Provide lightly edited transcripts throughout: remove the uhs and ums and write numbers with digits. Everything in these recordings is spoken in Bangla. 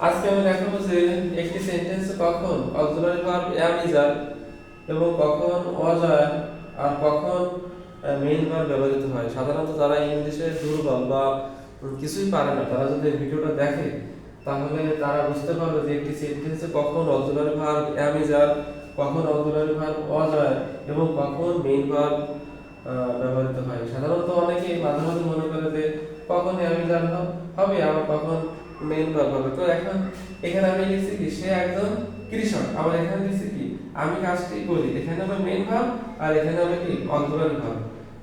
আজকে আমি দেখাবো যে একটি সেন্টেন্সে কখন auxiliary verb am is are এবং কখন was are আর কখন মেইন ভার্ব ব্যবহৃত হয়। সাধারণত যারা ইংলিশে দুর্বল বা কিছুই পারে না তারা যদি এই ভিডিওটা দেখে তাহলে তারা বুঝতে পারবে যে একটি সেন্টেন্সে কখন auxiliary verb am is are, কখন অক্সিলারি ভার্ব was are এবং কখন মেইন ভার্ব ব্যবহৃত হয়। সাধারণত অনেকেই মাঝে মাঝে মনে করে যে কখন am is are হবে আবার কখন মেইন ভার্ব হবে। তো এখন এখানে আমি লিখছি কি সে একজন কৃষক, আবার এখানে লিখছি কি আমি কাজটি করি। এখানে হবে মেইন ভার্ব আর এখানে হবে কি অক্সিলারি ভার্ব।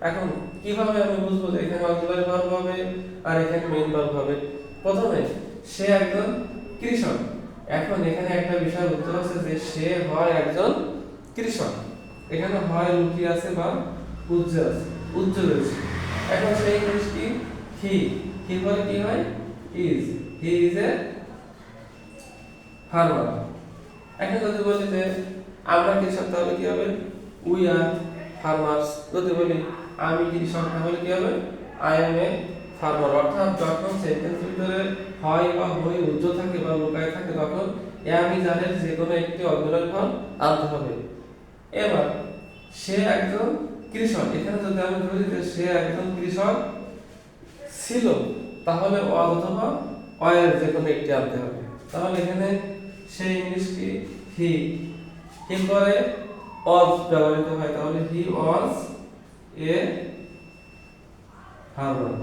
এখন কিভাবে আমি বুঝবো যে এখানে অক্সিলারি ভার্ব হবে আর এখানে মেইন ভার্ব হবে? প্রথমে সে একজন কৃষক। এখন এখানে একটা বিষয় বুঝতে পারছে যে সে হয় একজন কৃষক। এখানে হয় লুকিয়ে আছে বা উজ্জ্বল আছে, উজ্জ্বল রয়েছে। এখন সেই জিনিস কি হি পরে কি হয় is, he is a farmer. এখন যদি বলি যে আমরা কৃষক তাহলে কি হবে উই আর ফার্মার্স। যদি বলি আমি কৃষক তাহলে কি হবে আই এম এ ফার্মার। অর্থাৎ যখন সেন্টেন্স ভিতরে হয় বা হই উজ্জ্বল থাকে বা লুকায় থাকে তখন am is are এর যে কোনো একটি অক্সিলারি ভার্ব আনতে হবে। এবার সে একজন কৃষক, এখানে যদি আমি ধরি যে সে একজন কৃষক ছিল তাহলে was অথবা এর যে কোনো একটি আনতে হবে। তাহলে এখানে সে ইংলিশ কি হি পরে was ব্যবহৃত হয়, তাহলে হি was এ ফার্মার।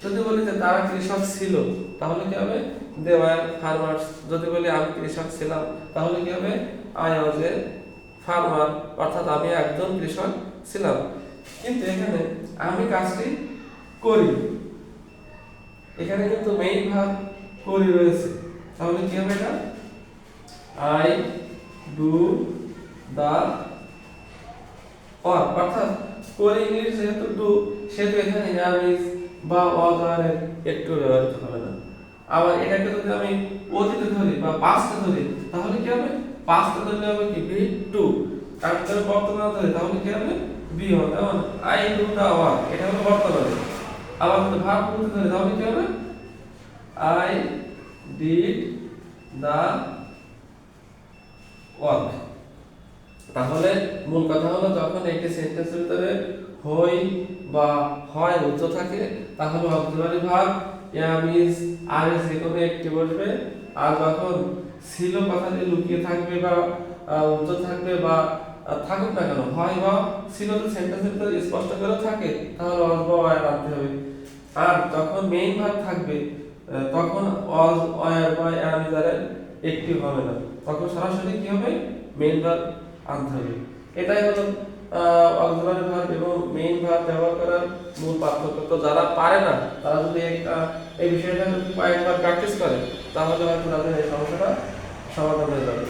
যদি বলি যে তারা কৃষক ছিল তাহলে কি হবে দে ওয়্যার ফার্মার্স। যদি বলি আমি কৃষক ছিলাম তাহলে কি হবে আই ওয়াজ এ ফার্মার, অর্থাৎ আমি একজন কৃষক ছিলাম। কিন্তু এখানে আমি কাজটি করি, এখানে কিন্তু মেইন ভার্ব করি রয়েছে, তাহলে কি হবে এটা আই ডু দা ওয়ার্ক। অর্থাৎ করি ইংলিশ যেহেতু ডু সেহেতু এখানে am is বা was are এর একটু ব্যবহৃত হবে না। আবার এটাকে যদি আমি অতীতে ধরি বা পাস্টে ধরি তাহলে কি হবে পাস্টে ধরলে হবে কি বি টু, আর যদি বর্তমানে ধরি তাহলে কি হবে বি হবে। যেমন আই ডু দা ওয়ার্ক এটা হলো বর্তমানে। আবার যদি ভার্ব করতে ধরি তাহলে কি হবে আই ডিড দা ওয়ার্ক। তাহলে মূল কথা হলো যখন একটি সেন্টেন্সের ভিতরে হই বা হয় উজ্জ্বল থাকে তাহলে auxiliary verb am is are যে কোনো একটি বসবে। আর যখন ছিল কথাটি লুকিয়ে থাকবে বা উজ্জ্বল থাকবে বা থাকুক না কেন হয় বা ছিল তো সেন্টেন্সের ভিতরে স্পষ্ট করে থাকে তাহলে was বা were আনতে হবে। আর যখন মেইন ভার্ব থাকবে তখন was were বা am is are একটি হবে না, তখন সরাসরি কি হবে মেইন ভার্ব আনতে হবে। এটাই হলো অক্সিলারি ভার্ব এবং মেইন ভার্ব ব্যবহার করার মূল পার্থক্য। তো যারা পারে না তারা যদি এই বিষয়টা কয়েকবার প্র্যাকটিস করে তাহলে হয়তো তাদের এই সমস্যাটা সমাধান হয়ে যাবে।